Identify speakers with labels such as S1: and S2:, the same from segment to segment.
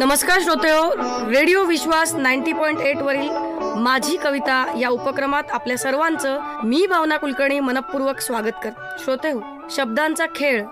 S1: नमस्कार श्रोतेहो, रेडिओ विश्वास 90.8 वरील माझी कविता या उपक्रमात आपल्या सर्वांचं मी भावना कुलकर्णी मनपूर्वक स्वागत करते. श्रोतेहो, शब्दांचा खेळ,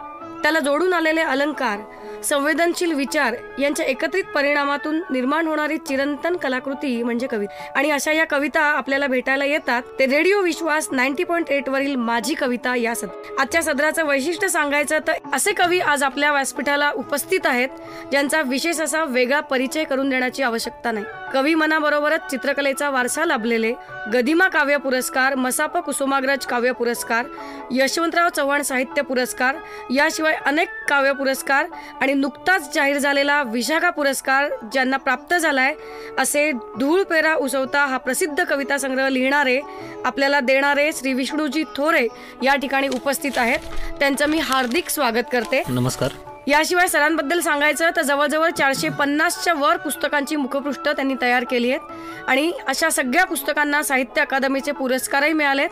S1: त्याला जोडून आलेले अलंकार, संवेदनशील विचार यांच्या एकत्रित परिणामातून निर्माण होणारी चिरंतन कलाकृती म्हणजे कविता. आणि अशा या कविता आपल्याला भेटायला येतात ते रेडिओ विश्वास 90.8 वरील माझी कविता या आजच्या सदराचं वैशिष्ट्य सांगायचं तर असे कवी आज आपल्या व्यासपीठाला उपस्थित आहेत ज्यांचा विशेष असा वेगळा परिचय करून देण्याची आवश्यकता नाही. कवी मनाबरोबरच चित्रकलेचा वारसा लाभलेले गदिमा काव्य पुरस्कार, मसाप कुसुमाग्रज काव्य पुरस्कार, यशवंतराव चव्हाण साहित्य पुरस्कार याशिवाय अनेक काव्य पुरस्कार आणि नुकताच जाहीर झालेला विशाखा पुरस्कार ज्यांना प्राप्त झालाय असे धूळ पेरा उसवता हा प्रसिद्ध कविता संग्रह लिहिणारे, आपल्याला देणारे श्री विष्णूजी थोरे या ठिकाणी उपस्थित आहेत. त्यांचं मी हार्दिक स्वागत करते.
S2: नमस्कार.
S1: याशिवाय सरांबद्दल सांगायचं तर जवळजवळ 450च्या वर पुस्तकांची मुखपृष्ठ त्यांनी तयार केली आहेत आणि अशा सगळ्या पुस्तकांना साहित्य अकादमीचे पुरस्कारही मिळालेत.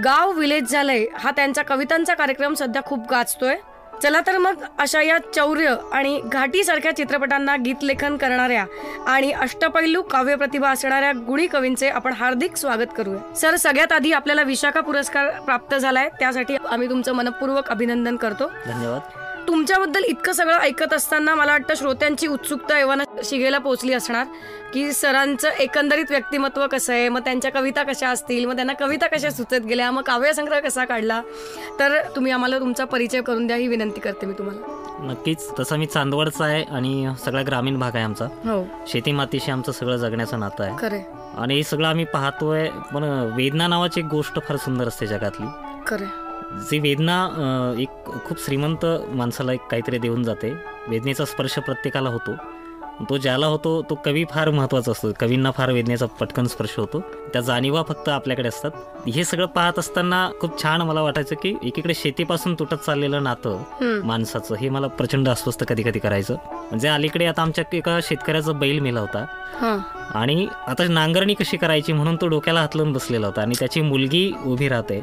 S1: गाव विलेज झालंय हा त्यांचा कवितांचा कार्यक्रम सध्या खूप गाजतोय. चला तर मग अशा या चौर्य आणि घाटी सारख्या चित्रपटांना गीतलेखन करणाऱ्या आणि अष्टपैलू काव्य प्रतिभा असणाऱ्या गुणी कवींचे आपण हार्दिक स्वागत करूया. सर, सगळ्यात आधी आपल्याला विशाखा पुरस्कार प्राप्त झालाय त्यासाठी आम्ही तुमचं मनपूर्वक अभिनंदन करतो.
S2: धन्यवाद.
S1: तुमच्याबद्दल इतकं सगळं ऐकत असताना मला वाटतं श्रोत्यांची उत्सुकता एव्हाना शिगेला पोहोचली असणार की सरांचं एकंदरीत व्यक्तिमत्व कसं आहे, मग त्यांच्या कविता कशा असतील, मग त्यांना कविता कशा सुचत गेल्या, मग काव्यसंग्रह कसा काढला. तर तुम्ही आम्हाला तुमचा परिचय करून द्या ही विनंती करते मी तुम्हाला.
S2: नक्कीच. तसं मी चांदवडचा आहे आणि सगळा ग्रामीण भाग आहे आमचा.
S1: हो, शेती
S2: मातीशी आमचं सगळं जगण्याचं नातं आहे.
S1: खरं.
S2: आणि हे सगळं आम्ही पाहतोय. पण वेदना नावाची एक गोष्ट फार सुंदर असते जगातली.
S1: खरं.
S2: जी वेदना एक खूप श्रीमंत माणसाला एक काहीतरी देऊन जाते. वेदनेचा स्पर्श प्रत्येकाला होतो. तो ज्याला होतो तो कवी फार महत्त्वाचा असतो. कवींना फार वेदनेचा पटकन स्पर्श होतो. त्या जाणीवा फक्त आपल्याकडे असतात. हे सगळं पाहत असताना खूप छान मला वाटायचं की एकीकडे शेतीपासून तुटत चाललेलं नातं माणसाचं हे मला प्रचंड अस्वस्थ कधी कधी करायचं. म्हणजे अलीकडे आता आमच्या एका शेतकऱ्याचा बैल मेला होता आणि आता नांगरणी कशी करायची म्हणून तो डोक्याला हात लावून बसलेला होता आणि त्याची मुलगी उभी राहते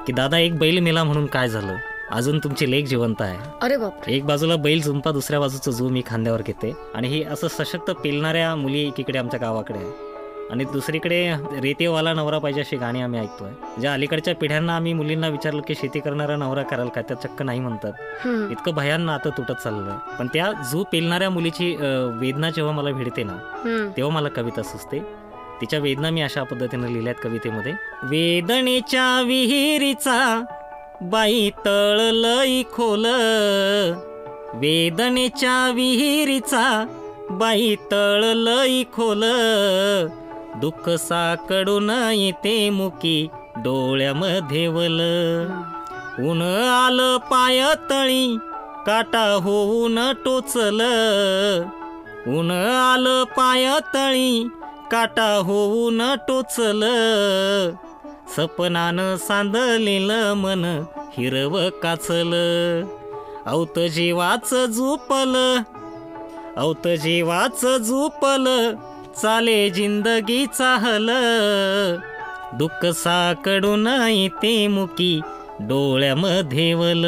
S2: की दादा, एक बैल मेला म्हणून काय झालं, अजून तुमची लेक जिवंत आहे.
S1: अरे बाप. एक
S2: बाजूला बैल जुंपा, दुसऱ्या बाजूचं जू मी खांद्यावर घेते आणि ही असं सशक्त पेलणाऱ्या मुली एकीकडे आमच्या गावाकडे आहे आणि दुसरीकडे रेतेवाला नवरा पाहिजे अशी गाणी आम्ही ऐकतोय. ज्या अलीकडच्या पिढ्यांना आम्ही मुलींना विचारलं की शेती करणारा नवरा कराल का, त्या चक्क नाही म्हणतात. इतकं भयान नातं तुटत चाललं आहे. पण त्या जू पेलणाऱ्या मुलीची वेदना जेव्हा मला भिडते ना तेव्हा मला कविता सुचते. तिच्या वेदना मी अशा पद्धतीने लिहिल्यात कवितेमध्ये. वेदनेच्या विहिरीचा बाई तळलई खोल, वेदनेच्या विहिरीचा बाई तळलई खोल, दुःख साकडून येते मुकी डोळ्यामध्ये वल, ऊन आलं पायतळी काटा होऊन टोचल, ऊन आलं पायतळी काटा होऊन टोचल, सपनानं सांदलेलं मन हिरव काचल, औत जीवाच झोपल, औत जीवाच झोपल, चाले जिंदगीचा हल, दुःख साकडून येते मुकी डोळ्यामध्ये वल,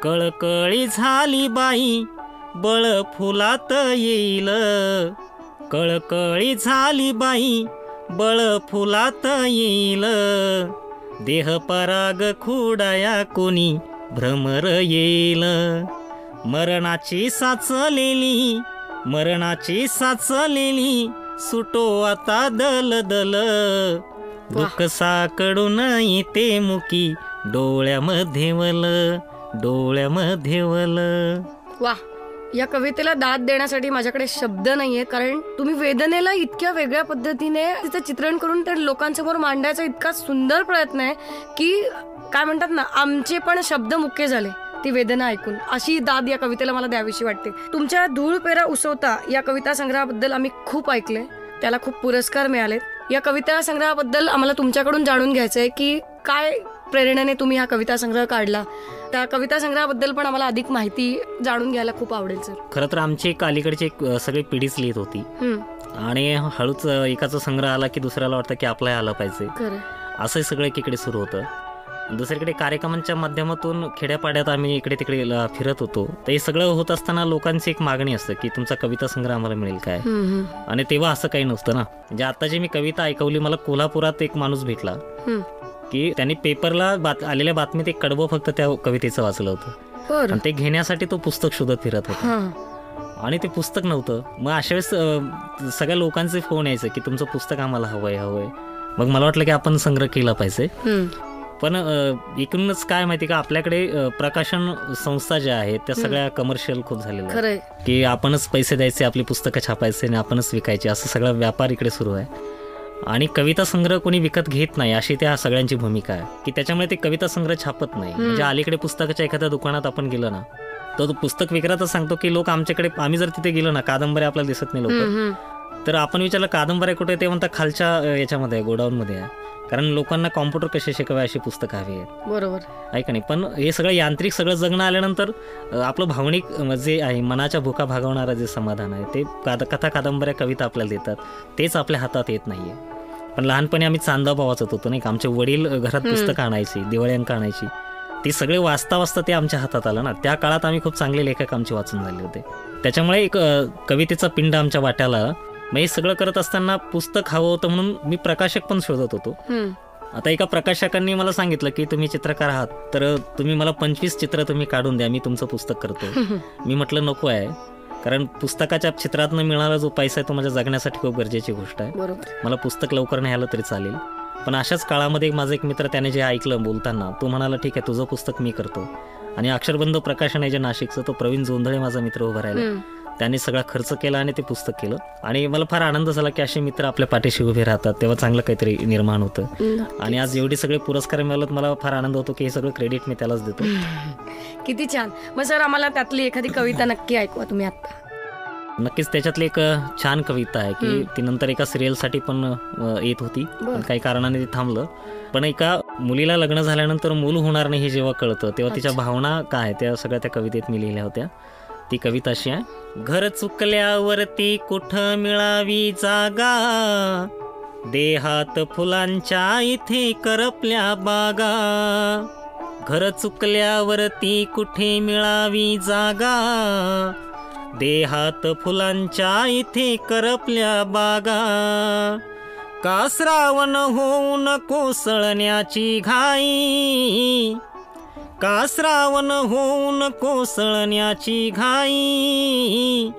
S2: कळकळी झाली बाई बळ फुलात येईल, कळकळी झाली बाई बळ फुलात येईल, देह पराग खुडाया कोणी भ्रमर येईल, मरणाची साचलेली, मरणाची साचलेली सुटो आता दल दल, दुःख साकडून येते मुकी डोळ्यामध्ये वल, डोळ्यामध्ये वल.
S1: वाह. या कवितेला दाद देण्यासाठी माझ्याकडे शब्द नाहीये, कारण तुम्ही वेदनेला इतक्या वेगळ्या पद्धतीने तिचं चित्रण करून त्या लोकांसमोर मांडायचा इतका सुंदर प्रयत्न आहे की काय म्हणतात ना, आमचे पण शब्द मुख्य झाले ती वेदना ऐकून. अशी दाद या कवितेला मला द्यावीशी वाटते. तुमच्या धूळ पेरा उसवता या कविता संग्रहाबद्दल आम्ही खूप ऐकले, त्याला खूप पुरस्कार मिळालेत. या कविता संग्रहाबद्दल आम्हाला तुमच्याकडून जाणून घ्यायचंय की काय प्रेरणेने तुम्ही हा कविता संग्रह काढला. त्या कविता संग्रहाबद्दल पण आम्हाला अधिक माहिती जाणून घ्यायला खूप आवडेल सर.
S2: खरं तर आमची एक अलीकडची सगळी पिढीच लिहित होती आणि हळूच एकाचा संग्रह आला की दुसऱ्याला वाटतं की आपलाही आला पाहिजे, असं सगळं एकीकडे सुरू होतं. दुसरीकडे कार्यक्रमांच्या माध्यमातून खेड्यापाड्यात आम्ही इकडे तिकडे फिरत होतो. तर हे सगळं होत असताना लोकांची एक मागणी असतं की तुमचा कविता संग्रह आम्हाला मिळेल काय. आणि तेव्हा असं काही नसतं ना. म्हणजे आता जी मी कविता ऐकवली, मला कोल्हापुरात एक माणूस भेटला की त्यांनी पेपरला आलेल्या बातमीत एक कडवं फक्त त्या कवितेचं वाचलं होतं आणि ते घेण्यासाठी तो पुस्तक शोधत फिरत होता आणि ते पुस्तक नव्हतं. मग अशा वेळेस सगळ्या लोकांचे फोन यायचे की तुमचं पुस्तक आम्हाला हवंय. मग मला वाटलं की आपण संग्रह केला पाहिजे. पण एकूणच काय माहिती का, आपल्याकडे प्रकाशन संस्था ज्या आहेत त्या सगळ्या कमर्शियल खूप झालेल्या आहेत की आपणच पैसे द्यायचे, आपली पुस्तकं छापायचे आणि आपणच विकायचे, असं सगळा व्यापार इकडे सुरू आहे. आणि कविता संग्रह कोणी विकत घेत नाही अशी त्या सगळ्यांची भूमिका आहे की त्याच्यामुळे ते कविता संग्रह छापत नाही. म्हणजे अलीकडे पुस्तकाच्या एखाद्या दुकानात आपण गेलो ना, तो पुस्तक विक्रेता सांगतो की लोक आमच्याकडे, आम्ही जर तिथे गेलो ना, कादंबऱ्या आपल्याला दिसत नाही लोक, तर आपण विचारलं कादंबऱ्या कुठे, ते म्हणतात खालच्या याच्यामध्ये आहे, गोडाऊनमध्ये आहे. कारण लोकांना कॉम्प्युटर कसे शिकावे अशी पुस्तकं हवी आहेत. बरोबर आहे का नाही. पण हे सगळं यांत्रिक सगळं जगणं आल्यानंतर आपलं भावनिक जे आहे, मनाच्या भुका भागवणारं जे समाधान आहे, ते कथा कादंबऱ्या कविता आपल्याला देतात, तेच आपल्या हातात येत नाहीये. पण लहानपणी आम्ही चांदा वाचत होतो नाही का, आमचे वडील घरात पुस्तकं आणायची, दिवाळी अंक आणायची, ते सगळे वाचता वाचता ते आमच्या हातात आलं ना. त्या काळात आम्ही खूप चांगले लेखक आमचे वाचून झाले होते. त्याच्यामुळे एक कवितेचा पिंड आमच्या वाट्याला. मग हे सगळं करत असताना पुस्तक हवं होतं म्हणून मी प्रकाशक पण शोधत होतो. आता एका प्रकाशकांनी मला सांगितलं की तुम्ही चित्रकार आहात, तर तुम्ही मला 25 चित्र तुम्ही काढून द्या, मी तुमचं पुस्तक करतो. मी म्हटलं नको आहे, कारण पुस्तकाच्या चित्रातनं मिळणारा जो पैसा आहे तो माझ्या जगण्यासाठी खूप गरजेची गोष्ट आहे. मला पुस्तक लवकर नाही आलं तरी चालेल. पण अशाच काळामध्ये माझा एक मित्र, त्याने जे ऐकलं बोलताना, तो म्हणाला ठीक आहे तुझं पुस्तक मी करतो. आणि अक्षरबंध प्रकाशन आहे जे नाशिकचं, तो प्रवीण जोंधळे माझा मित्र उभा राहिला. त्यांनी सगळा खर्च केला आणि ते पुस्तक केलं. आणि मला फार आनंद झाला की असे मित्र आपल्या पाठीशी उभे राहतात, तेव्हा चांगलं काहीतरी निर्माण होतं. आणि आज एवढी सगळे पुरस्कार मिळालेत, मला फार आनंद होतो की हे सगळं क्रेडिट मी त्यालाच देतो.
S1: किती छान. मग सर आम्हाला त्यातली एखादी कविता नक्की ऐकवा तुम्ही आता.
S2: नक्कीच. त्याच्यातली एक छान कविता आहे की ती नंतर एका सिरियलसाठी पण येत होती, पण काही कारणाने ती थांबलं. पण एका मुलीला लग्न झाल्यानंतर मूल होणार नाही हे जेव्हा कळतं, तेव्हा तिच्या भावना काय त्या सगळ्या त्या कवितेत मी लिहिल्या होत्या. ती कविता अशी आहे. घर चुकल्यावरती कुठं मिळावी जागा, देहात फुलांच्या इथे करपल्या बागा. घर चुकल्यावरती कुठे मिळावी जागा, देहात फुलांच्या इथे करपल्या बागा. का श्रावण होऊन कोसळण्याची घाई, का श्रावण होऊन कोसळण्याची घाई.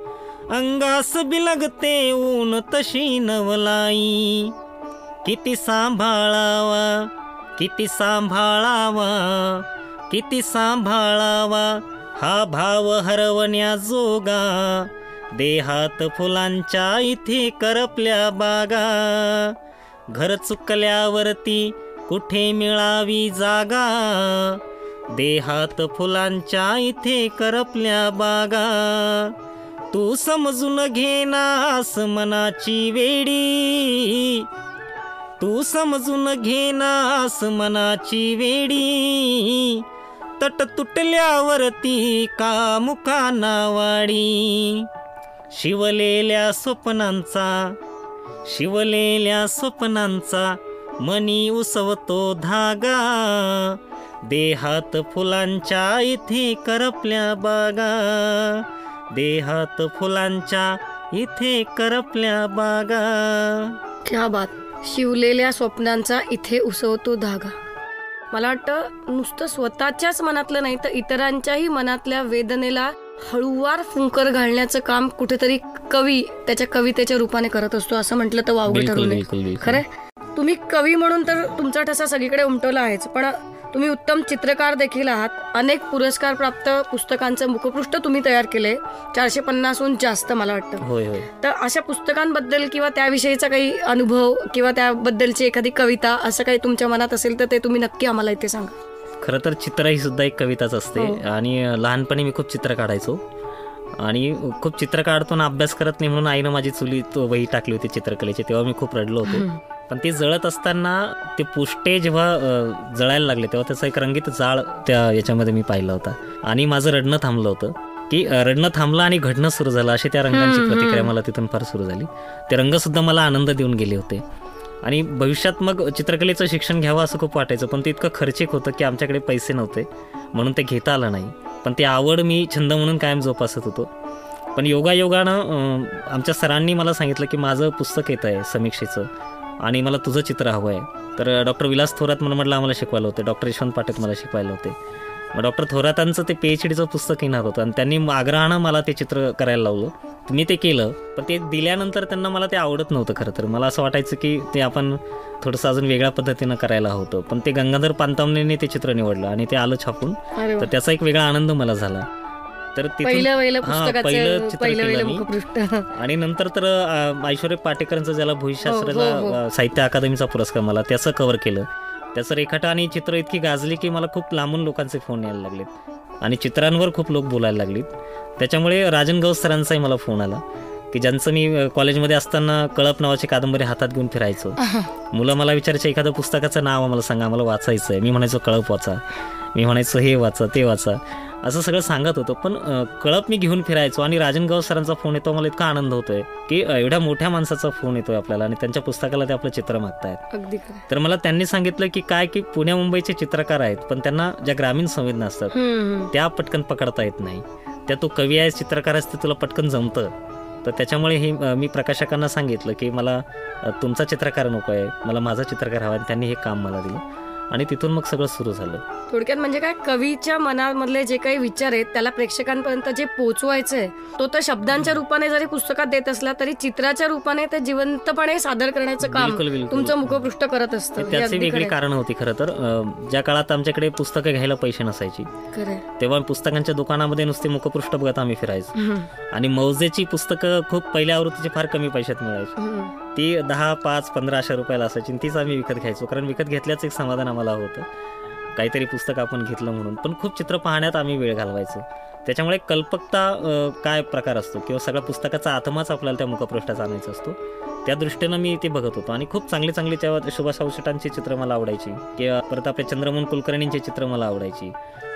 S2: अंगास बिलगते ऊन तशी नवलाई. किती सांभाळावा, किती सांभाळावा, किती सांभाळावा हा भाव हरवण्या जोगा. देहात फुलांच्या इथे करपल्या बागा. घर चुकल्यावरती कुठे मिळावी जागा, देहात फुलांच्या इथे करपल्या बागा. तू समजून घेनास मनाची वेडी, तू समजून घेनास मनाची वेडी. तट तुटल्यावरती का मुकाना वाडी. शिवलेल्या स्वप्नांचा, शिवलेल्या स्वप्नांचा मनी उसवतो धागा. देहात फुलांच्या इथे करपल्या बागा, देहात फुलांच्या इथे करपल्या बागा.
S1: क्या बात. शिवलेल्या स्वप्नांचा इथे उसवतो धागा. मला वाटतं नुसतं स्वतःच्याच मनातलं नाही तर इतरांच्याही मनातल्या वेदनेला हळूवार फुंकर घालण्याचं काम कुठेतरी कवी त्याच्या कवितेच्या रूपाने करत असतो, असं म्हटलं तर वावगं ठरू नये. खरंय. तुम्ही कवी म्हणून तर तुमचा ठसा सगळीकडे उमटवला आहेच, पण तुम्ही उत्तम चित्रकार देखील आहात. अनेक पुरस्कार प्राप्त पुस्तकांचं मुखपृष्ठ तुम्ही तयार केले, 450हून जास्त मला वाटतं. तर अशा पुस्तकांबद्दल किंवा त्याविषयीचा काही अनुभव किंवा त्याबद्दलची एखादी कविता असं काही तुमच्या मनात असेल तर ते तुम्ही नक्की आम्हाला इथे सांगा.
S2: खरं तर चित्र ही सुद्धा एक कविताच असते. आणि लहानपणी मी खूप चित्र काढायचो आणि खूप चित्र काढतो ना, अभ्यास करत नाही म्हणून आईनं माझी चुलीत वही टाकली होती चित्रकलेची, तेव्हा मी खूप रडलो होतो. पण ते जळत असताना ते पुष्टे जेव्हा जळायला लागले तेव्हा त्याचा एक रंगीत जाळ त्या याच्यामध्ये मी पाहिला होता आणि माझं रडणं थांबलं होतं. की रडणं थांबलं आणि घडणं सुरू झालं, अशी त्या रंगांची प्रतिक्रिया मला तिथून फार सुरू झाली. ते रंग सुद्धा मला आनंद देऊन गेले होते. आणि भविष्यात मग चित्रकलेचं शिक्षण घ्यावं असं खूप वाटायचं, पण ते इतकं खर्चिक होतं की आमच्याकडे पैसे नव्हते, म्हणून ते घेता आलं नाही. पण ती आवड मी छंद म्हणून कायम जोपासत होतो. पण योगायोगानं आमच्या सरांनी मला सांगितलं की माझं पुस्तक येतं आहे समीक्षेचं आणि मला तुझं चित्र हवं आहे. तर डॉक्टर विलास थोरात म्हटलं आम्हाला शिकवायला होते, डॉक्टर यशवंत पाठक मला शिकवायला होते. मग डॉक्टर थोरातांचं ते PhDचं पुस्तक येणार होतं आणि त्यांनी आग्रहानं मला ते चित्र करायला लावलं. मी ते केलं, पण ते दिल्यानंतर त्यांना मला ते आवडत नव्हतं. खरं तर मला असं वाटायचं की ते आपण थोडंसं अजून वेगळ्या पद्धतीनं करायला होतं. पण ते गंगाधर पानतावणेने ते चित्र निवडलं आणि ते आलं छापून, तर त्याचा एक वेगळा आनंद मला झाला. तर
S1: पहिलं
S2: चित्र केलं मी. आणि नंतर तर ऐश्वर्या पाटेकरांचं ज्याला भुईशास्त्राला साहित्य अकादमीचा पुरस्कार मला, त्याचं कव्हर केलं. त्याचं रेखाटा आणि चित्र इतकी गाजली की मला खूप लांबून लोकांचे फोन यायला लागलेत आणि चित्रांवर खूप लोक बोलायला लागलीत. त्याच्यामुळे राजन गौस सरांचाही मला फोन आला की ज्यांचं मी कॉलेजमध्ये असताना कळप नावाची कादंबरी हातात घेऊन फिरायचो. मुलं मला विचारायचं एखादं पुस्तकाचं नाव आम्हाला सांगा, आम्हाला वाचायचं आहे. मी म्हणायचो कळप वाचा, मी म्हणायचो हे वाचा ते वाचा, असं सगळं सांगत होतं. पण कळप मी घेऊन फिरायचो आणि राजन गौस सरांचा फोन येतो, मला इतका आनंद होतोय की एवढ्या मोठ्या माणसाचा फोन येतोय आपल्याला आणि त्यांच्या पुस्तकाला ते आपलं चित्र मागतायत. तर मला त्यांनी सांगितलं की काय की पुण्या मुंबईचे चित्रकार आहेत, पण त्यांना ज्या ग्रामीण संवेदना असतात त्या पटकन पकडता येत नाही. त्या तू कवी आहेस, चित्रकार आहेस, ते तुला पटकन जमतं. तर त्याच्यामुळे हे मी प्रकाशकांना सांगितलं की मला तुमचा चित्रकार नको आहे, मला माझा चित्रकार हवा आहे. त्यांनी हे काम मला दिलं आणि तिथून मग सगळं सुरू झालं.
S1: थोडक्यात म्हणजे काय, कवीच्या मनामधले जे काही विचार आहेत त्याला प्रेक्षकांपर्यंत जे पोहोचवायचंय तो तर शब्दांच्या रूपाने जरी पुस्तकात देत असला तरी चित्राच्या रूपाने ते जिवंतपणे सादर करण्याचं काम तुमचं मुखपृष्ठ करत असतं.
S2: त्याची वेगळी कारण होती. खरं तर ज्या काळात आमच्याकडे पुस्तकं घ्यायला पैसे नसायची तेव्हा पुस्तकांच्या दुकानामध्ये नुसते मुखपृष्ठ बघत आम्ही फिरायचो आणि मौजेची पुस्तकं खूप पहिल्या आवृत्तीची फार कमी पैशात मिळायची. ती 10, 5, 15 अशा रुपयाला असायची. तीच आम्ही विकत घ्यायचो, कारण विकत घेतल्याच एक समाधान आम्हाला होतं, काहीतरी पुस्तक आपण घेतलं म्हणून. पण खूप चित्र पाहण्यात आम्ही वेळ घालवायचो. त्याच्यामुळे कल्पकता काय प्रकार असतो किंवा सगळ्या पुस्तकाचा आत्माच आपल्याला त्या मुखपृष्ठात आणायचा असतो, त्या दृष्टीनं मी ते बघत होतो. आणि खूप चांगली चांगली तेव्हा सुभाष अवचटांची चित्र मला आवडायची किंवा परत आपल्या चंद्रमोहन कुलकर्णींची चित्र मला आवडायची.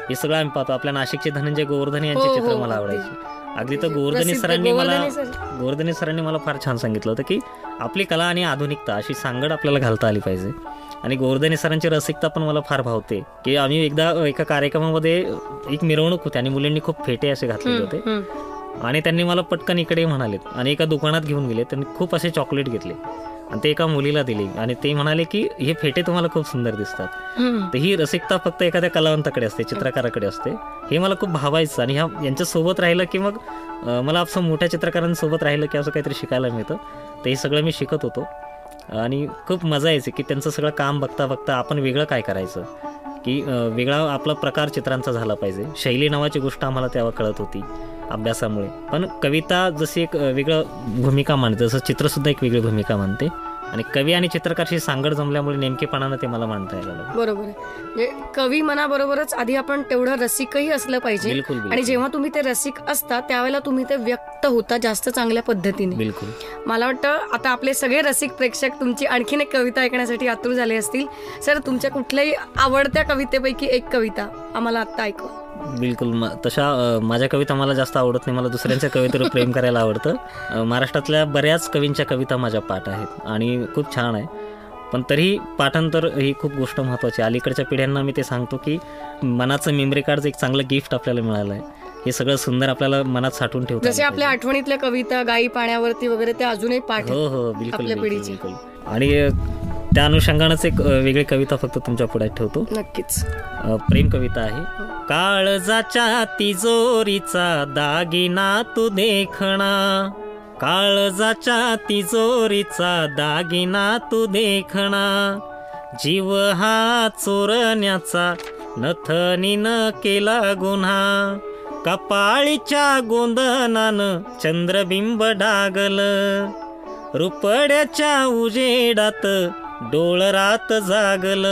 S2: हे सगळं आम्ही पाहतो. आपल्या नाशिकचे धनंजय गोवर्धने यांची चित्र मला आवडायची. अगदी तर गोवर्धने सरांनी मला फार छान सांगितलं होतं की आपली कला आणि आधुनिकता अशी सांगड आपल्याला घालता आली पाहिजे. आणि गोवर्धने सरांची रसिकता पण मला फार भावते की आम्ही एकदा एका कार्यक्रमामध्ये एक मिरवणूक होती आणि मुलींनी खूप फेटे असे घातलेले होते आणि त्यांनी मला पटकन इकडे म्हणालेत आणि एका दुकानात घेऊन गेले. त्यांनी खूप असे चॉकलेट घेतले आणि ते एका मुलीला दिले आणि ते म्हणाले की हे फेटे तुम्हाला खूप सुंदर दिसतात. तर ही रसिकता फक्त एखाद्या कलावंताकडे असते, चित्रकाराकडे असते. हे मला खूप भावायचं आणि यांच्यासोबत राहिलं की मग मला असं मोठ्या चित्रकारांसोबत राहिलं की असं काहीतरी शिकायला मिळतं. तर हे सगळं मी शिकत होतो आणि खूप मजा यायची की त्यांचं सगळं काम बघता बघता आपण वेगळं काय करायचं, की वेगळा आपला प्रकार चित्रांचा झाला पाहिजे. शैली नावाची गोष्ट आम्हाला तेव्हा कळत होती अभ्यासामुळे. पण कविता जशी एक वेगळं भूमिका मांडते, जसं चित्रसुद्धा एक वेगळी भूमिका मानते आणि कवी आणि चित्रकारशी सांगड जमल्यामुळे नेमकेपणानं ते मला मांडता यायला लागलं.
S1: बरोबर आहे. म्हणजे कवी मनाबरोबरच आधी आपण तेवढं रसिकही असलं पाहिजे.
S2: बिलकुल.
S1: आणि जेव्हा तुम्ही ते रसिक असता त्यावेळेला तुम्ही ते व्यक्त होता जास्त चांगल्या पद्धतीने.
S2: बिलकुल.
S1: मला वाटतं आता आपले सगळे रसिक प्रेक्षक तुमची आणखीन एक कविता ऐकण्यासाठी आतुर झाले असतील. सर, तुमच्या कुठल्याही आवडत्या कवितेपैकी एक कविता आम्हाला आत्ता ऐकवा.
S2: बिलकुल. तशा माझ्या कविता मला जास्त आवडत नाही, मला दुसऱ्यांच्या कवितेवर प्रेम करायला आवडतं. महाराष्ट्रातल्या बऱ्याच कवींच्या कविता माझ्या पाठ आहेत आणि खूप छान आहे. पण तरीही पाठांतर ही खूप गोष्ट महत्त्वाची. अलीकडच्या पिढ्यांना मी ते सांगतो की मनाचं मेमरी कार्ड एक चांगलं गिफ्ट आपल्याला मिळालं आहे. हे सगळं सुंदर आपल्याला मनात साठवून ठेवतं.
S1: जसे आपल्या आठवणीतल्या कविता गाई पाण्यावरती वगैरे ते अजूनही पाठ.
S2: हो, बिलकुल. आणि त्या अनुषंगानंच एक वेगळी कविता फक्त तुमच्या पुढे ठेवतो.
S1: नक्कीच.
S2: प्रेम कविता आहे. काळजाच्या तिजोरीचा दागिना तू देखणा, काळजाच्या तिजोरीचा दागिना तू देखणा, जीव हा चोरण्याचा नथनीन केला गुन्हा, कपाळीच्या गोंधनानं चंद्रबिंब डागल, रुपड्याच्या उजेडात डोळरात जागल,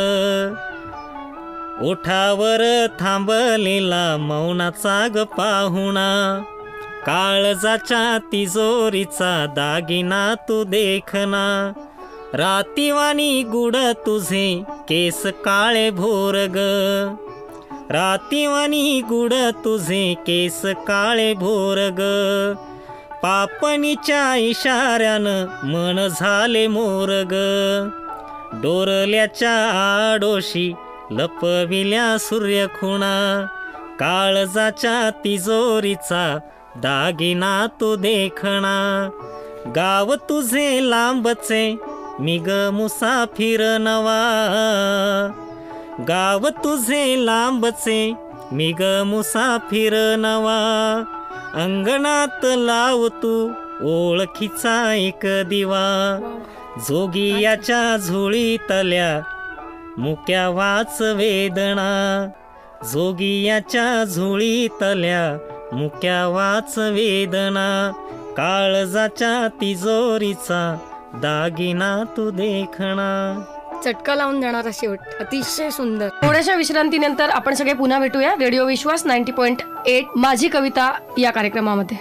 S2: ओठावर थांबलेला मौनाचा ग पाहुणा, काळजाच्या तिजोरीचा दागिना तू देखना, रातीवाणी गुड तुझे केस काळे भोरग, रातीवाणी गुड तुझे केस काळे भोरग, पापणीच्या इशाऱ्यानं मन झाले मोरग, डोरल्याच्या आडोशी लपविल्या सूर्यखुणा, काळजाच्या तिजोरीचा दागिना तू देखणा. गाव तुझे लांबचे मी ग मुसाफिर नवा, गाव तुझे लांबचे मी ग मुसाफिर नवा. अंगणात लाव तू ओळखीचा एक दिवा, जोगी याच्या झोळीतल्या मुक्या वाच वेदना, जोगी याच्या झोळीतल्या मुक्या वाच वेदना. काळजाच्या तिजोरीचा दागिना तू देखणा.
S1: चटका लावून जाणारा शेवट, अतिशय सुंदर. थोड्याशा विश्रांतीनंतर आपण सगळे पुन्हा भेटूया रेडिओ विश्वास 90.8 माझी कविता या कार्यक्रमामध्ये.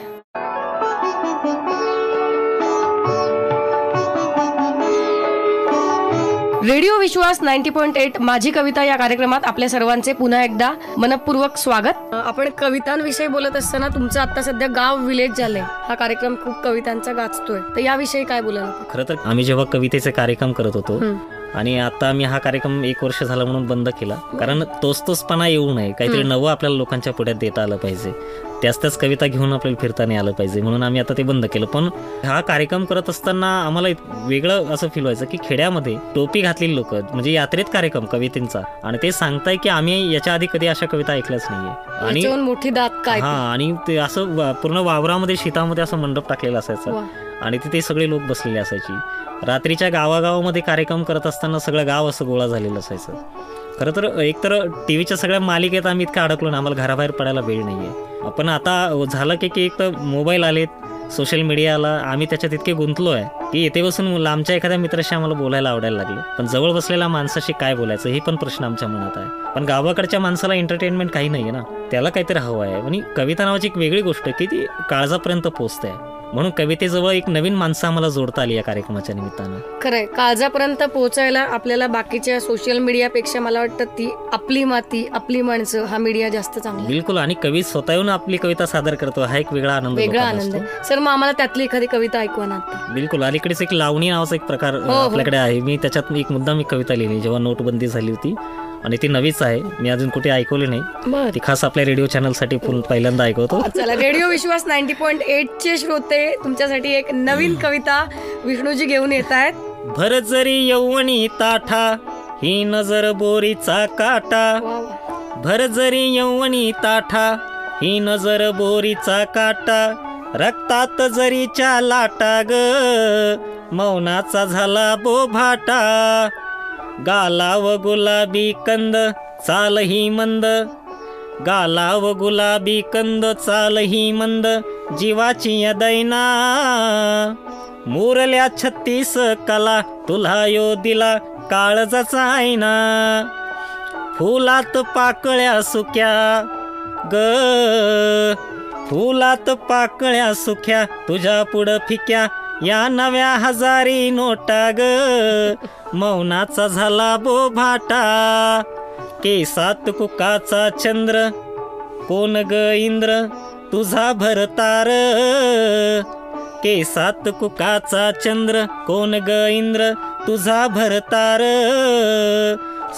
S1: रेडिओ विश्वास 90.8 माझी कविता या कार्यक्रमात आपल्या सर्वांचे पुन्हा एकदा मनपूर्वक स्वागत. आपण कवितांविषयी बोलत असताना तुमचं आता सध्या गाव विलेज झालंय, हा कार्यक्रम खूप कवितांचा गाजतोय, तर याविषयी काय बोलायला?
S2: खरं तर आम्ही जेव्हा कवितेचे कार्यक्रम करत होतो आणि आता आम्ही हा कार्यक्रम 1 वर्ष झाला म्हणून बंद केला, कारण तोचपणा येऊ नये, काहीतरी नवं आपल्याला लोकांच्या पुढ्यात देता आलं पाहिजे, त्याच कविता घेऊन आपल्याला फिरता नाही आलं पाहिजे, म्हणून आम्ही आता ते बंद केलं. पण हा कार्यक्रम करत असताना आम्हाला वेगळं असं फील व्हायचं की खेड्यामध्ये टोपी घातलेली लोक, म्हणजे यात्रेत कार्यक्रम कवितेचा, आणि ते सांगताय की आम्ही याच्या आधी कधी अशा कविता ऐकल्याच नाहीये, आणि
S1: मोठी दात काय,
S2: हा, आणि ते असं पूर्ण वावरामध्ये शेतामध्ये असं मंडप टाकलेला असायचा आणि तिथे सगळे लोक बसलेले असायची. रात्रीच्या गावागावामध्ये कार्यक्रम करत असताना सगळं गाव असं गोळा झालेलं असायचं. खरं तर एकतर टीव्हीच्या सगळ्या मालिकेत आम्ही इतकं अडकलो ना, आम्हाला घराबाहेर पडायला वेळ नाहीये. पण आता झालं की एक तर मोबाईल आलेत, सोशल मीडियाला, आम्ही त्याच्यात इतके गुंतलो आहे की येथे बसून लांबच्या एखाद्या मित्राशी आम्हाला बोलायला आवडायला लागलं, पण जवळ बसलेल्या माणसाशी काय बोलायचं हे पण प्रश्न आमच्या मनात आहे. पण गावाकडच्या माणसाला एंटरटेनमेंट काही नाहीये ना, त्याला काहीतरी हवं आहे. आणि कविता नावाची एक वेगळी गोष्ट की ती काळजापर्यंत पोहोचते, म्हणून कवितेजवळ एक नवीन माणसं आम्हाला जोडता आली या कार्यक्रमाच्या निमित्तानं.
S1: खरंय, काळजापर्यंत पोहोचायला आपल्याला बाकीच्या सोशल मीडियापेक्षा मला वाटतं ती आपली माती आपली माणसं हा मीडिया जास्त चांगला.
S2: बिलकुल, आणि कवी स्वतःहून आपली कविता सादर करतो, हा एक वेगळा आनंद
S1: आहे. सर, मग आम्हाला त्यातली एखादी कविता ऐकवा ना.
S2: बिलकुल, अलीकडेच एक लावणी नावाचा एक प्रकार आपल्याकडे आहे, मी त्याच्यात एक मुद्दा मी कविता लिहिली जेव्हा नोटबंदी झाली होती, आणि ती नवीच आहे, मी अजून कुठे ऐकवली नाही, ती खास आपल्या रेडिओ चॅनल साठी पहिल्यांदा ऐकवतो.
S1: चला, रेडिओ विश्वास 90.8 चे श्रोते तुमच्यासाठी एक नवीन कविता विष्णूजी घेऊन येत आहेत.
S2: भर जरी यौवनी ताठा ही नजर बोरीचा काटा, भर जरी यौवनी ताठा ही नजर बोरीचा काटा, रक्तात जरीच्या लाटा ग मौनाचा झाला बोभाटा, गालाव गुलाबी कंद चालही मंद, गालाव गुलाबी कंद चालही मंद, जीवाची या दैना, मुरल्या 36 कला तुला यो दिला काळजाचा आईना, फुलात पाकळ्या सुक्या ग फुलात पाकळ्या सुक्या, तुझ्या पुढं फिक्या या नव्या हजारी नोटा ग, मौनाचा झाला बोभाटा, केसात कुकाचा चंद्र कोण ग इंद्र तुझा भरतार, केसात कुकाचा चंद्र कोण ग इंद्र तुझा भरतार,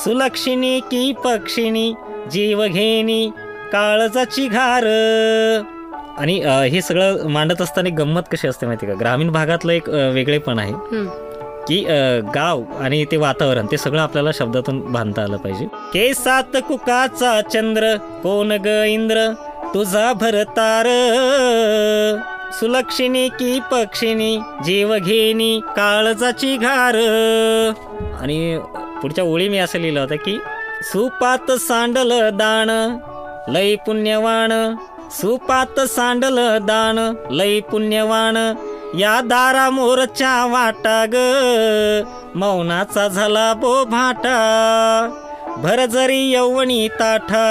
S2: सुलक्षिणी की पक्षिणी जीव घेणी काळजाची घार. आणि हे सगळं मांडत असताना गंमत कशी असते माहिती का, ग्रामीण भागातलं एक वेगळेपण आहे की गाव आणि ते वातावरण ते सगळं आपल्याला शब्दातून बांधता आलं पाहिजे. केसात कुकाचा चंद्र कोण ग इंद्र तुझा भरतार, सुलक्षिणी की पक्षिणी जीव घेणी काळजाची घार. आणि पुढच्या ओळी मी असं लिहिलं होतं की सुपात सांडल दाण लई पुण्यवान, सुपात सांडल दाण लई पुण्यवान, या दारा मोरच्या वाटा ग मौनाचा झाला बोभाटा, भर जरी यौवनी ताठा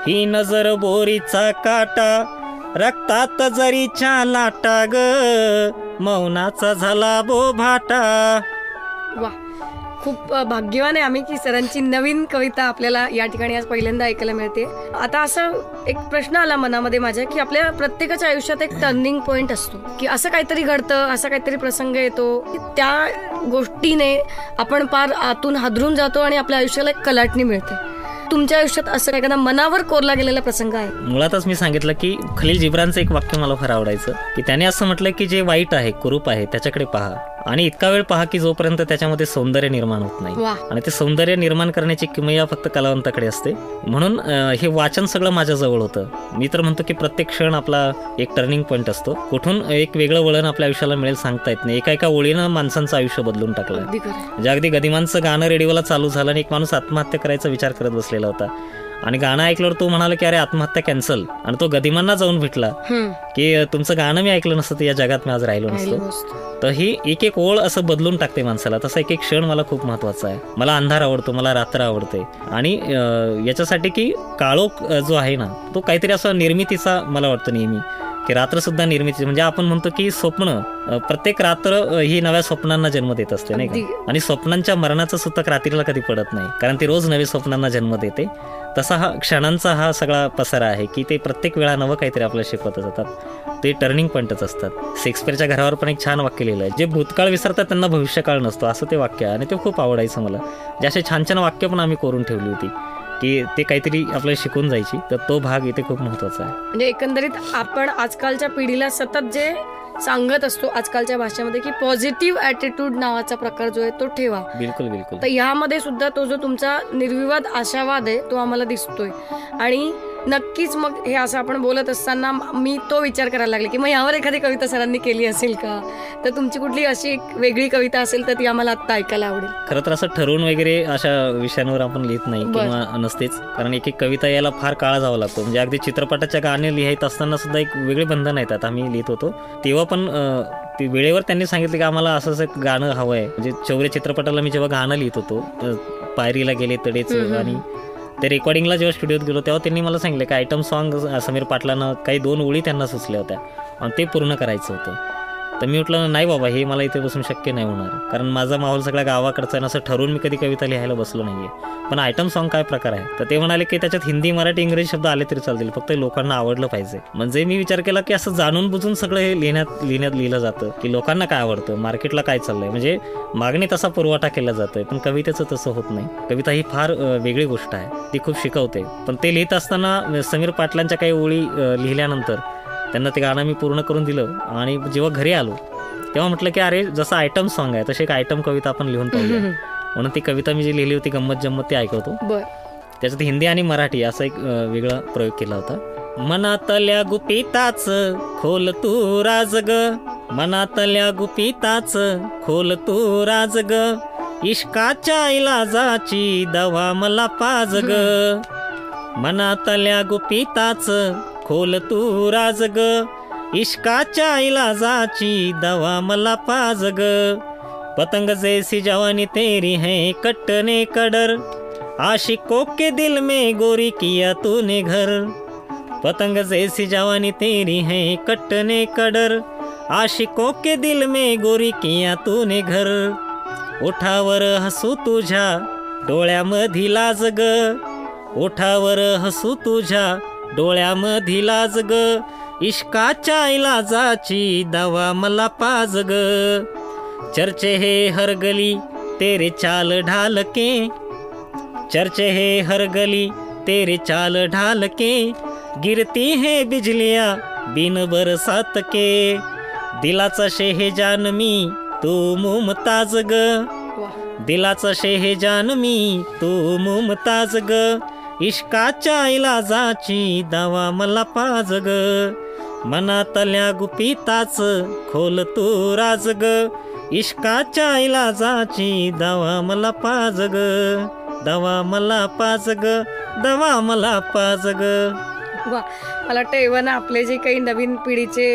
S2: ही नजर बोरीचा काटा, रक्तात जरीच्या लाटा ग मौनाचा झाला बोभाटा.
S1: वा, खूप भाग्यवान आहे आम्ही की सरांची नवीन कविता आपल्याला या ठिकाणी आज पहिल्यांदा ऐकायला मिळते. आता असं एक प्रश्न आला मनामध्ये माझ्या की आपल्या प्रत्येकाच्या आयुष्यात एक टर्निंग पॉइंट असतो, की असं काहीतरी घडतं, असा काहीतरी प्रसंग येतो की त्या गोष्टीने आपण पार आतून हादरून जातो आणि आपल्या आयुष्याला एक कलाटणी मिळते. तुमच्या आयुष्यात असं एखादा मनावर कोरला गेलेला प्रसंग आहे?
S2: मुळातच मी सांगितलं की खलील जिब्रानचं एक वाक्य मला फार आवडायचं, की त्याने असं म्हटलं की जे वाईट आहे, कुरूप आहे, त्याच्याकडे पहा आणि इतका वेळ पहा की जोपर्यंत त्याच्यामध्ये सौंदर्य निर्माण होत नाही. आणि ते सौंदर्य निर्माण करण्याची किमया फक्त कलावंताकडे असते. म्हणून हे वाचन सगळं माझ्याजवळ होतं. मी तर म्हणतो की प्रत्येक क्षण आपला एक टर्निंग पॉईंट असतो. कुठून एक वेगळं वळण आपल्या आयुष्याला मिळेल सांगता येत नाही. एका ओळीनं माणसांचं आयुष्य बदलून टाकलं. म्हणजे अगदी गदिमांचं गाणं रेडिओला चालू झालं आणि एक माणूस आत्महत्या करायचा विचार करत बसलेला होता आणि गाणं ऐकल्यावर तो म्हणाला की अरे आत्महत्या कॅन्सल. आणि तो गदिमांना जाऊन भेटला की तुमचं गाणं मी ऐकलं नसतं तर या जगात मी आज राहिलो नसतो. तर ही एक एक ओळ असं बदलून टाकते माणसाला. तसा एक एक क्षण मला खूप महत्वाचा आहे. मला अंधार आवडतो, मला रात्र आवडते आणि याच्यासाठी की काळोख जो आहे ना तो काहीतरी असा निर्मितीचा मला वाटतं नेहमी की रात्र सुद्धा निर्मिती. म्हणजे आपण म्हणतो की स्वप्न, प्रत्येक रात्र ही नव्या स्वप्नांना जन्म देत असते नाही का. आणि स्वप्नांच्या मरणाचं सुतक रात्रीला कधी पडत नाही, कारण ती रोज नवे स्वप्नांना जन्म देते. तसा हा क्षणांचा हा सगळा पसारा आहे की ते प्रत्येक वेळा नवं काहीतरी आपल्याला शिकवत असतात. ते टर्निंग पॉईंटच असतात. शेक्सपियरच्या घरावर पण एक छान वाक्य लिहिलं आहे, जे भूतकाळ विसरतात त्यांना भविष्यकाळ नसतो, असं ते वाक्य आहे. आणि ते खूप आवडायचं मला. जे असे छान छान वाक्य पण आम्ही कोरून ठेवली होती की ते काहीतरी आपल्याला शिकून जायची. तर तो भाग इथे खूप महत्वाचा आहे.
S1: म्हणजे एकंदरीत आपण आजकालच्या पिढीला सतत जे सांगत असतो आजकालच्या भाषेमध्ये की पॉझिटिव्ह ॲटिट्यूड नावाचा प्रकार जो आहे तो ठेवा.
S2: बिलकुल बिलकुल.
S1: तर यामध्ये सुद्धा तो जो तुमचा निर्विवाद आशावाद आहे तो आम्हाला दिसतोय. आणि नक्कीच मग हे असं आपण बोलत असताना मी तो विचार करायला लागले की मग यावर एखादी कविता सरांनी केली असेल का. तर तुमची कुठली अशी एक वेगळी कविता असेल तर ती आम्हाला आत्ता ऐकायला आवडेल.
S2: खरं तर असं ठरवून वगैरे अशा विषयांवर आपण लिहित नाही किंवा नसतेच, कारण एक एक कविता यायला फार काळ जावा लागतो. म्हणजे अगदी चित्रपटाच्या गाणे लिहायत असताना सुद्धा एक वेगळे बंधन येतात. आम्ही लिहित होतो तेव्हा पण ते वेळेवर त्यांनी सांगितलं की आम्हाला असं एक गाणं हवं आहे. म्हणजे शौर्य चित्रपटाला मी जेव्हा गाणं लिहित होतो, पायरीला गेले तडेच, आणि ते रेकॉर्डिंगला जेव्हा स्टुडिओत गेलो तेव्हा त्यांनी मला सांगितलं की आयटम सॉन्ग समीर पाटलांना काही 2 ओळी त्यांना सुचल्या होत्या आणि ते पूर्ण करायचं होतं. तर मी म्हटलं नाही बाबा, हे मला इथे बसून शक्य नाही होणार, कारण माझा माहोल सगळ्या गावाकडचा आहे. असं ठरवून मी कधी कविता लिहायला बसलो नाही आहे. पण आयटम सॉन्ग काय प्रकार आहे. तर ते म्हणाले की त्याच्यात हिंदी, मराठी, इंग्रजी शब्द आले तरी चालतील, फक्त लोकांना आवडलं पाहिजे. म्हणजे मी विचार केला की असं जाणून बुजून सगळं हे लिहिण्यात लिहिलं जातं की लोकांना काय आवडतं, मार्केटला काय चाललंय, म्हणजे मागणी तसा पुरवठा केला जातोय. पण कवितेचं तसं होत नाही. कविता ही फार वेगळी गोष्ट आहे, ती खूप शिकवते. पण ते लिहित असताना समीर पाटलांच्या काही ओळी लिहिल्यानंतर त्यांना ते गाणं मी पूर्ण करून दिलं आणि जेव्हा घरी आलो तेव्हा म्हटलं की अरे जसं आयटम सॉन्ग आहे तशी एक आयटम कविता आपण लिहून पाहूया. म्हणून ती कविता मी जी लिहिली होती गंमत जम्मत ती ऐकवतो. त्याच्यात हिंदी आणि मराठी असा एक वेगळा प्रयोग केला होता. मनातल्या गुपिताच खोल तू राज ग, मनातल्या गुपिताच खोल तू राज ग, इश्काच्या इलाजाची दवा मला पाज ग, मनातल्या गुपिताच खोल तू राज ग, इश्काच्या इलाजाची दवा मला पाज ग, पतंग जैसी जवानी तेरी है कटने कडर, आशिकों के दिल में गोरी किया तूने घर, पतंग जैसी जवानी तेरी है कटने कडर, आशिकों के दिल में गोरी किया तूने घर, ओठावर हसू तुझ्या डोळ्यामधी लाज ग, ओठावर हसू तुझ्या डोळ्यामधी लाज ग, इश्काच्या इलाजाची दवा मला पाज ग, चर्चे है हर गली तेरे चाल ढाल के, चर्चे है हर गली तेरे चाल ढाल के, गिरती है बिजलियां बिन बरसात के, दिलाचा शेहजान मी तू मुमताज ग, दिलाचा शेहजान मी तू मुमताज ग, इश्काच्या इलाजाची दवा मला पाज ग, मनातल्या गुपिताच खोल तू राज ग, इश्काच्या इलाजाची दवा मला पाज ग, दवा मला पाज ग, दवा मला पाज ग.
S1: वा, मला वाटतं एव्हा आपले जे काही नवीन पिढीचे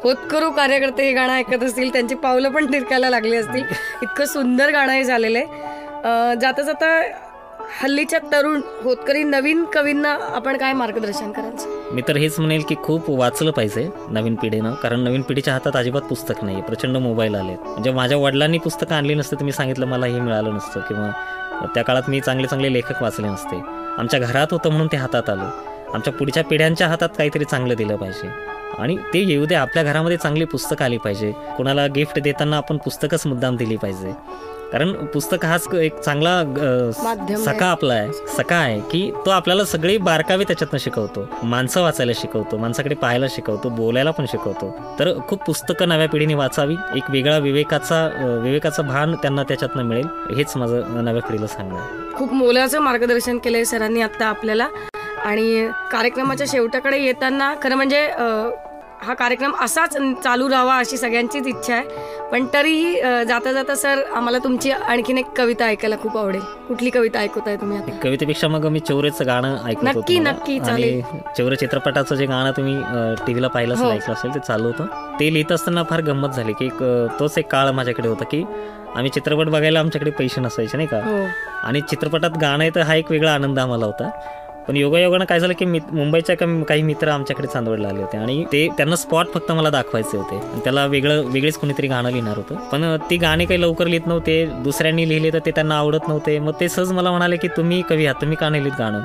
S1: होतकरू कार्यकर्ते हे गाणं ऐकत असतील त्यांची पावलं पण तिरकायला लागली असतील. इतकं सुंदर गाणं हे झालेलं आहे. जाता जाता हल्लीच्या तरुण होतकरी नवीन कवींना आपण काय मार्गदर्शन करायचं?
S2: मी तर हेच म्हणेल की खूप वाचलं पाहिजे नवीन पिढीनं, कारण नवीन पिढीच्या हातात अजिबात पुस्तक नाही, प्रचंड मोबाईल आले. म्हणजे माझ्या वडिलांनी पुस्तकं आणली नसतं तर मी सांगितलं मला हे मिळालं नसतं, किंवा त्या काळात मी चांगले चांगले लेखक वाचले नसते. आमच्या घरात होतं म्हणून ते हातात आलं. आमच्या पुढच्या पिढ्यांच्या हातात काहीतरी चांगलं दिलं पाहिजे, आणि ते येऊ दे. आपल्या घरामध्ये चांगली पुस्तकं आली पाहिजे. कोणाला गिफ्ट देताना आपण पुस्तकच मुद्दाम दिली पाहिजे, कारण पुस्तक हाच एक चांगला सखा आपला आहे, सखा आहे की तो आपल्याला सगळी बारकावे त्याच्यातनं शिकवतो. माणसं वाचायला शिकवतो, माणसाकडे पाहायला शिकवतो, बोलायला पण शिकवतो. तर खूप पुस्तकं नव्या पिढीने वाचावी, एक वेगळा विवेकाचा भान त्यांना त्याच्यातनं मिळेल, हेच माझं नव्या पिढीला सांगणं आहे.
S1: खूप मोलाचं मार्गदर्शन केलंय सरांनी आता आपल्याला. आणि कार्यक्रमाच्या शेवटाकडे येताना खरं म्हणजे हा कार्यक्रम असाच चालू राहावा अशी सगळ्यांचीच इच्छा आहे, पण तरीही जाता जाता सर आम्हाला तुमची आणखीन एक कविता ऐकायला खूप आवडेल. कुठली कविता ऐकताय तुम्ही आता?
S2: कवितेपेक्षा मग मी चौरेचं गाणं ऐकतो.
S1: नक्की चालेल.
S2: चौरे चित्रपटाचं जे गाणं तुम्ही टीव्हीला पाहिलं असेल, ऐकलं असेल, ते चालू होतं. ते लिहित असताना फार गंमत झाली की तोच एक काळ माझ्याकडे होता की आम्ही चित्रपट बघायला आमच्याकडे पैसे नसायचे नाही का, आणि चित्रपटात गाणं येतं हा एक वेगळा आनंद आम्हाला होता. पण योगायोगानं काय झालं की मुंबईच्या काही मित्र आमच्याकडे चांदवडला आले होते, आणि ते त्यांना स्पॉट फक्त मला दाखवायचे होते, आणि त्याला वेगळेच कोणीतरी गाणं लिहिणार होतं. पण ती गाणी काही लवकर लिहित नव्हते, दुसऱ्यांनी लिहिले तर ते त्यांना आवडत नव्हते. मग ते सहज मला म्हणाले की तुम्ही कवी आहात, तुम्ही का नाही लिहित गाणं?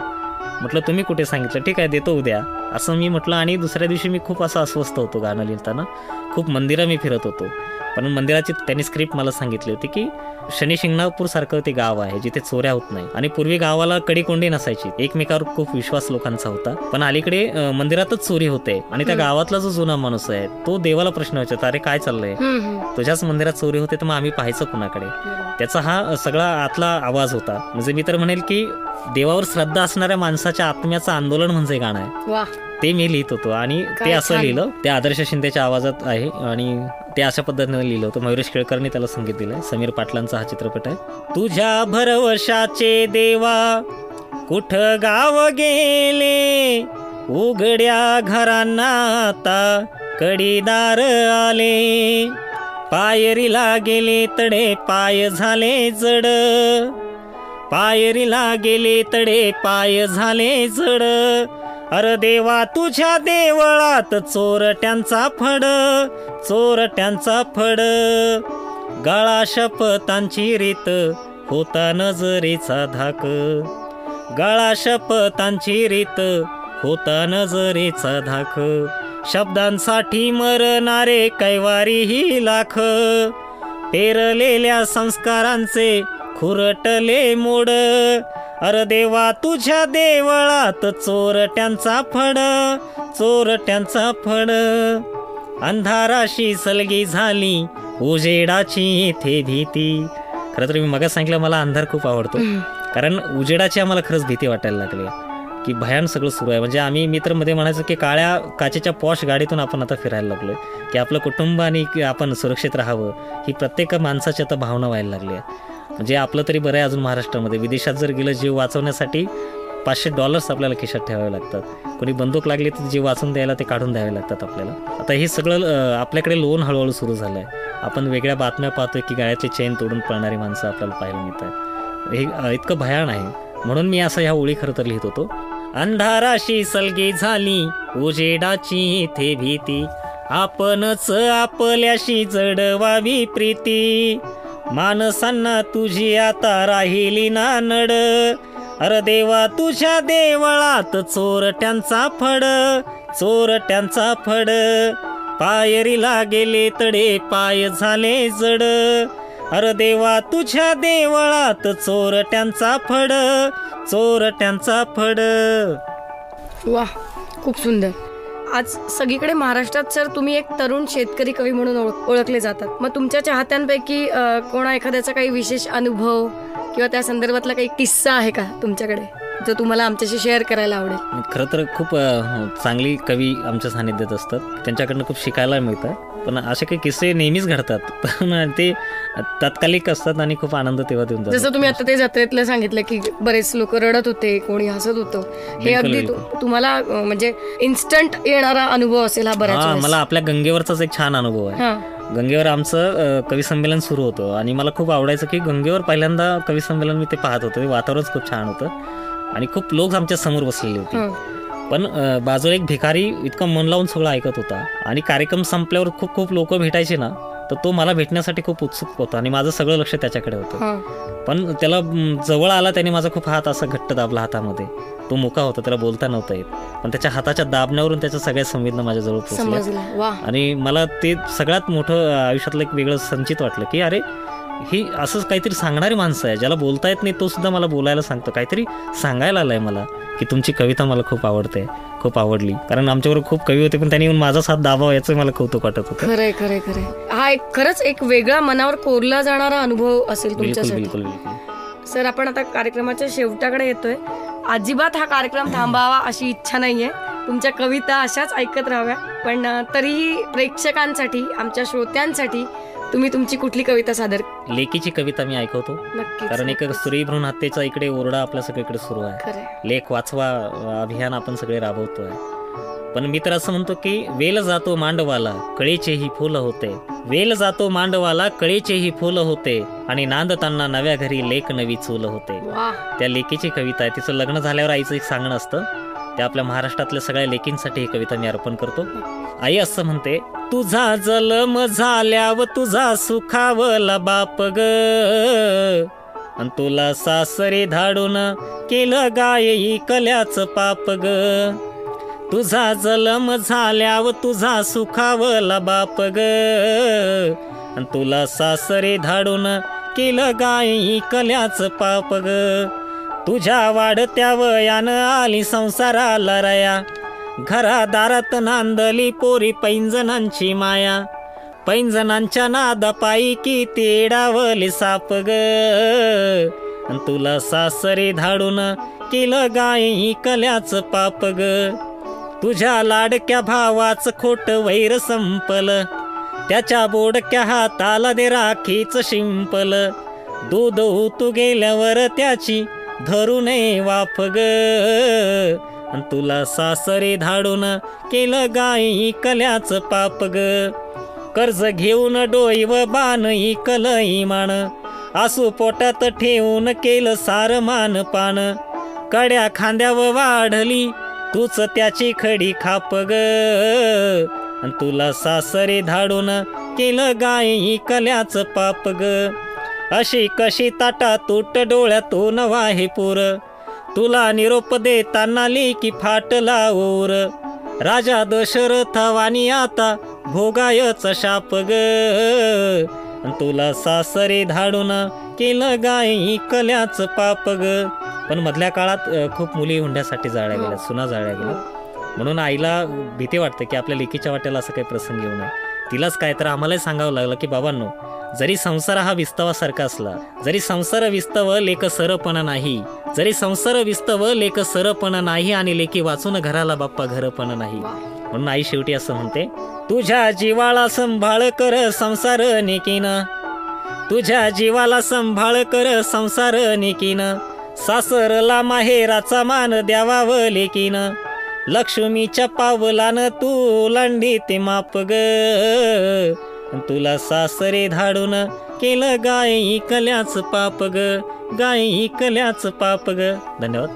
S2: म्हटलं तुम्ही कुठे सांगितलं, ठीक आहे देतो उद्या, असं मी म्हटलं. आणि दुसऱ्या दिवशी मी खूप असं अस्वस्थ होतो गाणं लिहिताना. खूप मंदिरं मी फिरत होतो, पण मंदिराची त्यांनी स्क्रिप्ट मला सांगितली होती की शनी शिंगणापूर सारखं ते गाव आहे जिथे चोऱ्या होत नाही, आणि पूर्वी गावाला कडी-कोंडी नसायची, एकमेकावर खूप विश्वास लोकांचा होता. पण अलीकडे मंदिरातच चोरी होते, आणि त्या गावातला जो जुना माणूस आहे तो देवाला प्रश्न विचारतो, अरे काय चाललंय, तुझ्याच मंदिरात चोरी होते तर मग आम्ही पाहायचं कुणाकडे? त्याचा हा सगळा आतला आवाज होता. म्हणजे मी तर म्हणेल की देवावर श्रद्धा असणाऱ्या माणसाच्या आत्म्याचं आंदोलन म्हणजे गाणं आहे, ते मी लिहित होतो. आणि ते असं लिहिलं, ते आदर्श शिंदेच्या आवाजात आहे, आणि ते अशा पद्धतीने लिहिलं होतं. मयुरेश केळकरनी त्याला संगीत दिलंय. समीर पाटलांचा हा चित्रपट आहे. तुझ्या भरवशाचे देवा कुठं गाव गेले, उघड्या घरांना आता कडीदार आले, पायरीला गेले तडे पाय झाले जड, पायरीला गेले तडे पाय झाले जड, अरे देवा तुझ्या देवळात चोरट्यांचा फड, चोरट्यांचा फड, गळा शपथांची रीत होता नजरेचा धाक, गळा शपथांची रीत होता नजरेचा धाक, शब्दांसाठी मरणारे कैवारी ही लाख, पेरलेल्या संस्कारांचे खुरटले मोड, अरे देवा तुझ्या देवळात चोरट्यांचा फड, चोरट्यांचा फड, अंधाराशी सलगी झाली उजेडाची इथे भीती. खरं तर मी मगाच सांगितलं मला अंधार खूप आवडतो, कारण उजेडाची आम्हाला खरंच भीती वाटायला लागली की भयान सगळं सुरू आहे. म्हणजे आम्ही मित्रमध्ये म्हणायचो की काळ्या काचेच्या पॉश गाडीतून आपण आता फिरायला लागलोय, की आपलं कुटुंब आणि आपण सुरक्षित राहावं ही प्रत्येक माणसाची आता भावना व्हायला लागली आहे. म्हणजे आपलं तरी बरं आहे अजून महाराष्ट्रामध्ये, विदेशात जर गेलं जीव वाचवण्यासाठी $500 आपल्याला खिशात ठेवावे लागतात, कोणी बंदूक लागली तर जीव वाचून द्यायला ते काढून द्यावे लागतात आपल्याला. आता हे सगळं आपल्याकडे लोन हळूहळू सुरू झालं आहे. आपण वेगळ्या बातम्या पाहतोय की गळ्यातली चेन तोडून पळणारी माणसं आपल्याला पाहायला मिळत आहेत. हे इतकं भयान आहे. म्हणून मी असं ह्या ओळी खरं तर लिहित होतो. अंधाराशी सलगी झाली उजेडाची इथे भीती, आपणच आपल्याशी जडवावी प्रीती, माणसांना तुझी आता राहिली ना नड, अरे देवा तुझ्या देवळात चोरट्यांचा फड, चोरट्यांचा फड, पायरीला गेले तडे पाय झाले जड, अरे देवा तुझ्या देवळात चोरट्यांचा फड, चोरट्यांचा फड.
S1: वा, खूप सुंदर. आज सगळीकडे महाराष्ट्रात सर तुम्ही एक तरुण शेतकरी कवी म्हणून ओळखले जातात. मग तुमच्या चाहत्यांपैकी कोणा एखाद्याचा काही विशेष अनुभव किंवा त्या संदर्भातला काही किस्सा आहे का तुमच्याकडे जो तुम्हाला आमच्याशी शेअर करायला आवडेल?
S2: खरं तर खूप चांगली कवी आमच्या सानिध्यात असतात, त्यांच्याकडनं खूप शिकायला मिळतं. पण असे काही किस्से नेहमीच घडतात, पण ते तात्कालिक असतात आणि खूप आनंद तेव्हा देऊन जातात.
S1: जसं तुम्ही आता ते जत्रेतलं सांगितलं की बरेच लोक रडत होते, कोणी हसत होतं, हे अगदी तुम्हाला म्हणजे इन्स्टंट येणारा अनुभव असेल हा बऱ्याच.
S2: मला आपल्या गंगेवरचाच एक छान अनुभव आहे. गंगेवर आमचं कवी संमेलन सुरू होतं आणि मला खूप आवडायचं की गंगेवर पहिल्यांदा कवी संमेलन मी ते पाहत होतो. ते वातावरणच खूप छान होतं आणि खूप लोक आमच्या समोर बसलेले होते. पण बाजूला एक भिकारी इतकं मन लावून सगळं ऐकत होता आणि कार्यक्रम संपल्यावर खूप खूप लोक भेटायचे ना, तर तो मला भेटण्यासाठी खूप उत्सुक होता आणि माझं सगळं लक्ष त्याच्याकडे होतं. पण त्याला जवळ आला, त्याने माझा खूप हात असा घट्ट दाबला हातामध्ये. तो मुका होता, त्याला बोलता नव्हता येत, पण त्याच्या हाताच्या दाबण्यावरून त्याच्या सगळ्या संवेदना माझ्याजवळ पोहोचल्या आणि मला ते सगळ्यात मोठं आयुष्यातलं एक वेगळं संचित वाटलं की अरे ही असंच काहीतरी सांगणारी माणसं आहे, ज्याला बोलता येत नाही तो सुद्धा मला बोलायला सांगतो, काहीतरी सांगायला आलाय मला की तुमची कविता मला खूप आवडते, खूप आवडली. कारण आमच्याबरोबर खूप कवी होते पण त्यांनी येऊन माझाच हात दाबावा याचं मला कौतुक वाटत होतं.
S1: खरंय खरंय खरंय. हा एक खरंच एक वेगळा मनावर कोरला जाणारा अनुभव असेल तुमच्यासाठी.
S2: बिलकुल बिलकुल.
S1: सर, आपण आता कार्यक्रमाच्या शेवटाकडे येतोय. अजिबात हा कार्यक्रम थांबावा अशी इच्छा नाहीये, तुमच्या कविता अशाच ऐकत राहाव्या. पण तरीही प्रेक्षकांसाठी, आमच्या श्रोत्यांसाठी तुम्ही तुमची कुठली कविता सादर?
S2: लेखीची कविता मी ऐकवतो. कारण एक स्त्री भ्रूण हत्येचा इकडे ओरडा आपल्या सगळीकडे सुरू आहे. लेख वाचवा अभियान आपण सगळे राबवतोय. पण मी तर असं म्हणतो की वेल जातो मांडवाला कळेचेही फुल होते, वेल जातो मांडवाला कळेचेही फुल होते आणि नांदताना नव्या घरी लेक नवी चूल होते. त्या लेकीची कविता आहे. तिचं लग्न झाल्यावर आईचं एक सांगणं असतं. त्या आपल्या महाराष्ट्रातल्या सगळ्या लेकींसाठी ही कविता मी अर्पण करतो. आई असं म्हणते, तुझा जलम झाल्यावर तुझा सुखावला बाप ग, अन तुला सासरे धाडून केलं गाय कल्याच पाप ग. तुझा जलम झाल्यावर तुझा सुखावला बाप ग, अन तुला सासरे धाडून केलं गाय कल्याच पाप ग. तुझ्या वाढत्या वयानं आली संसाराला रया, घरादारात नांदली पोरी पैंजणांची माया, पैंजणांच्या नादापायी किती एडावली साप ग, अन तुला सासरे धाडून केलं गाय कल्याच पाप ग. तुझ्या लाडक्या भावाच खोट वैर संपल, त्याच्या बोडक्या हाताला दे राखीच शिंपल, दूध तू गेल्यावर त्याची धरू नये वाफ ग, अन तुला सासरे धाडून केलं गाय कल्याच पाप ग. कर्ज घेऊन डोई व बाण इकल इमान, आसू पोटात ठेवून केलं सार मान पान, कड्या खांद्यावर वाढली तूच त्याची खडी खाप ग, अन तुला सासरे धाडून केलं गाय कल्याच पाप ग. अशी कशी ताटा तूट डोळ्यातून वाहे पूर, तुला निरोप देताना लेकी फाटला ओर, राजा दशरथवानी आता भोगायच शाप ग, अन तुला सासरे धाडून केलं गाय कल्याच पाप ग. पण मधल्या काळात खूप मुली हुंड्यासाठी जाळल्या गेल्या, सुना जाळल्या गेल्या. म्हणून आईला भीती वाटते की आपल्या लेकीच्या वाट्याला असं काही प्रसंग येऊ नये. तिलाच काय तर आम्हालाही सांगावं लागलं की बाबांनो, जरी संसार हा विस्तवासारखा असला, जरी संसार विस्तव लेक सरपणा नाही, जरी संसार विस्तव लेक सरपणा नाही आणि लेकी वाचून घराला बाप्पा घरपणा नाही. म्हणून आई शेवटी असं म्हणते, तुझ्या जीवाला संभाळ कर संसार नेकीन, तुझ्या जीवाला संभाळ कर संसार नेकीन, सासरला माहेराचा मान द्यावा लेकीन, लक्ष्मीच्या पावलानं तू लांडी ते माप ग, तुला सासरे धाडून केलं गाय कल्याच पाप ग, गाय कल्याच पाप ग. धन्यवाद.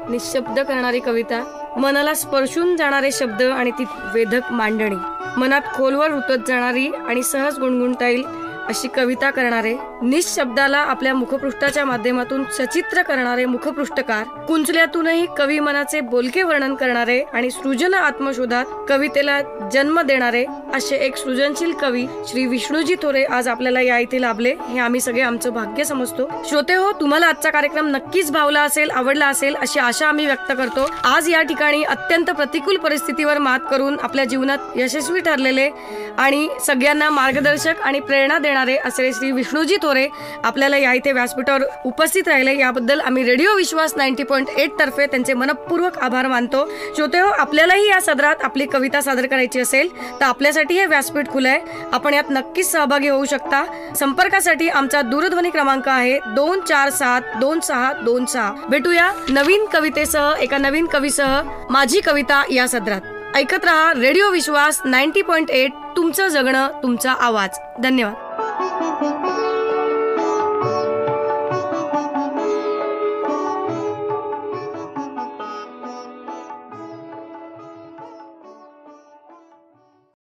S1: निशब्द करणारी कविता, मनाला स्पर्शून जाणारे शब्द आणि ती वेधक मांडणी, मनात खोलवर रुतत जाणारी आणि सहज गुणगुणता येईल अशी कविता करणारे, निशब्दाला आपल्या मुखपृष्ठाच्या माध्यमातून सचित्र करणारे मुखपृष्ठकार, कुंचल्यातूनही कवी मनाचे बोलके वर्णन करणारे आणि सृजन आत्मशोधात कवितेला जन्म देणारे असे एक सृजनशील कवी श्री विष्णूजी थोरे आज आपल्याला या इथे लाभले, हे आम्ही सगळे आमचं भाग्य समजतो. श्रोते हो, तुम्हाला आजचा कार्यक्रम नक्कीच भावला असेल, आवडला असेल अशी आशा आम्ही व्यक्त करतो. आज या ठिकाणी अत्यंत प्रतिकूल परिस्थितीवर मात करून आपल्या जीवनात यशस्वी ठरलेले आणि सगळ्यांना मार्गदर्शक आणि प्रेरणा देणारे असलेले श्री विष्णूजी थोरे आपल्याला या इथे व्यासपीठावर उपस्थित राहिले, याबद्दल आम्ही रेडिओ विश्वास 90.8 तर्फे त्यांचे मनपूर्वक आभार मानतो. श्रोते हो, आपल्यालाही या सदरात आपली कविता सादर करायची असेल तर आपल्यासाठी हे व्यासपीठ खुलं आहे. आपण यात नक्कीच सहभागी होऊ शकता. संपर्कासाठी आमचा दूरध्वनी क्रमांक आहे 2472626. भेटूया नवीन कवितेसह, एका नवीन कवीसह माझी कविता या सदरात. ऐकत रहा रेडिओ विश्वास 90.8, तुमचं जगणं तुमचा आवाज. धन्यवाद.